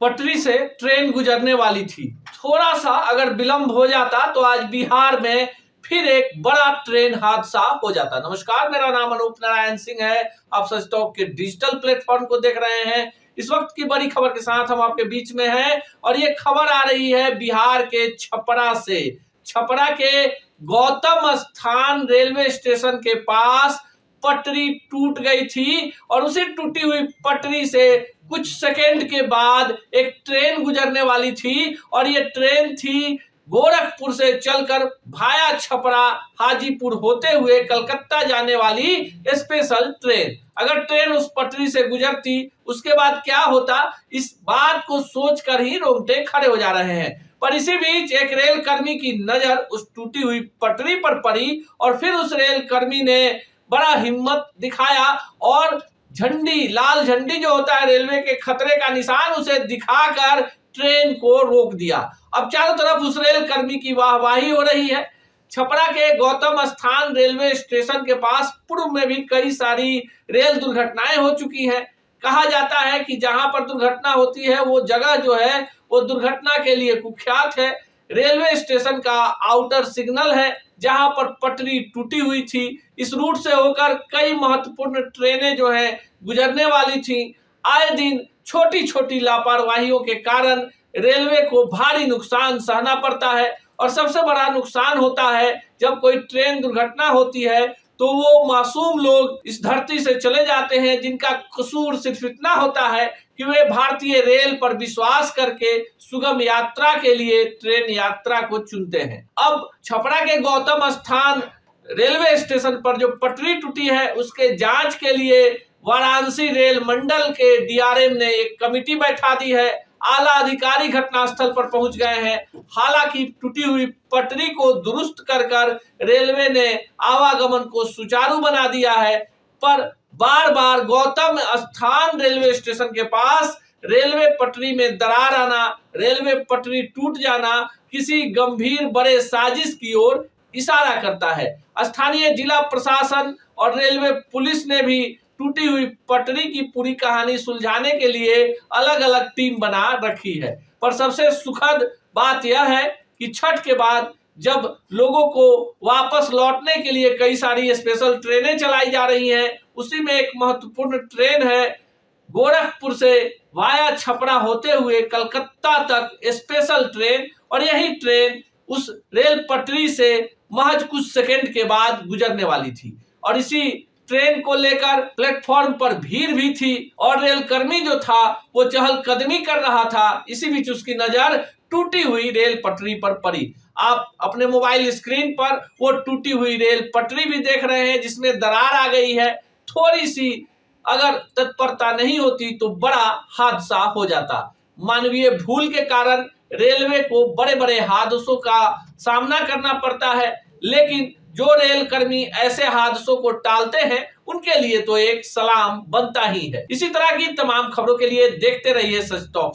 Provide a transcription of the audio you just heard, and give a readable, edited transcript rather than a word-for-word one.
पटरी से ट्रेन गुजरने वाली थी। थोड़ा सा अगर विलंब हो जाता तो आज बिहार में फिर एक बड़ा ट्रेन हादसा हो जाता। नमस्कार, मेरा नाम अनूप नारायण सिंह है। आप सच टॉक के डिजिटल प्लेटफॉर्म को देख रहे हैं। इस वक्त की बड़ी खबर के साथ हम आपके बीच में हैं और ये खबर आ रही है बिहार के छपरा से। छपरा के गौतम स्थान रेलवे स्टेशन के पास पटरी टूट गई थी और उसी टूटी हुई पटरी से कुछ सेकंड के बाद एक ट्रेन गुजरने वाली थी और ये ट्रेन थी गोरखपुर से चलकर भाया छपरा हाजीपुर होते हुए कलकत्ता जाने वाली स्पेशल ट्रेन। अगर ट्रेन उस पटरी से गुजरती उसके बाद क्या होता, इस बात को सोचकर ही रोंगटे खड़े हो जा रहे हैं। पर इसी बीच एक रेल कर्मी की नजर उस टूटी हुई पटरी पर पड़ी और फिर उस रेल कर्मी ने बड़ा हिम्मत दिखाया और झंडी, लाल झंडी जो होता है रेलवे के खतरे का निशान, उसे दिखाकर ट्रेन को रोक दिया। अब चारों तरफ उस रेल कर्मी की वाहवाही हो रही है। छपरा के गौतम स्थान रेलवे स्टेशन के पास पूर्व में भी कई सारी रेल दुर्घटनाएं हो चुकी हैं। कहा जाता है कि जहां पर दुर्घटना होती है वो जगह जो है वो दुर्घटना के लिए कुख्यात है। रेलवे स्टेशन का आउटर सिग्नल है जहां पर पटरी टूटी हुई थी। इस रूट से होकर कई महत्वपूर्ण ट्रेनें जो है गुजरने वाली थी। आए दिन छोटी छोटी लापरवाहियों के कारण रेलवे को भारी नुकसान सहना पड़ता है और सबसे बड़ा नुकसान होता है जब कोई ट्रेन दुर्घटना होती है तो वो मासूम लोग इस धरती से चले जाते हैं जिनका कसूर सिर्फ इतना होता है कि वे भारतीय रेल पर विश्वास करके सुगम यात्रा के लिए ट्रेन यात्रा को चुनते हैं। अब छपरा के गौतम स्थान रेलवे स्टेशन पर जो पटरी टूटी है उसके जांच के लिए वाराणसी रेल मंडल के डीआरएम ने एक कमेटी बैठा दी है। आला अधिकारी घटनास्थल पर पहुंच गए हैं। हालांकि टूटी हुई पटरी को दुरुस्त कर रेलवे ने आवागमन को सुचारू बना दिया है, पर बार बार गौतम स्थान रेलवे स्टेशन के पास रेलवे पटरी में दरार आना, रेलवे पटरी टूट जाना किसी गंभीर बड़े साजिश की ओर इशारा करता है। स्थानीय जिला प्रशासन और रेलवे पुलिस ने भी टूटी हुई पटरी की पूरी कहानी सुलझाने के लिए अलग अलग टीम बना रखी है। पर सबसे सुखद बात यह है कि छठ के बाद जब लोगों को वापस लौटने के लिए कई सारी स्पेशल ट्रेनें चलाई जा रही हैं, उसी में एक महत्वपूर्ण ट्रेन है गोरखपुर से वाया छपरा होते हुए कलकत्ता तक स्पेशल ट्रेन। और यही ट्रेन उस रेल पटरी से महज कुछ सेकंड के बाद गुजरने वाली थी और इसी ट्रेन को लेकर प्लेटफॉर्म पर भीड़ भी थी और रेल कर्मी जो था वो चहलकदमी कर रहा था। इसी बीच उसकी नजर टूटी हुई रेल पटरी पर पड़ी। आप अपने मोबाइल स्क्रीन पर वो टूटी हुई रेल पटरी भी देख रहे हैं जिसमें दरार आ गई है। थोड़ी सी अगर तत्परता नहीं होती तो बड़ा हादसा हो जाता। मानवीय भूल के कारण रेलवे को बड़े बड़े हादसों का सामना करना पड़ता है, लेकिन जो रेल कर्मी ऐसे हादसों को टालते हैं उनके लिए तो एक सलाम बनता ही है। इसी तरह की तमाम खबरों के लिए देखते रहिए सच टॉक।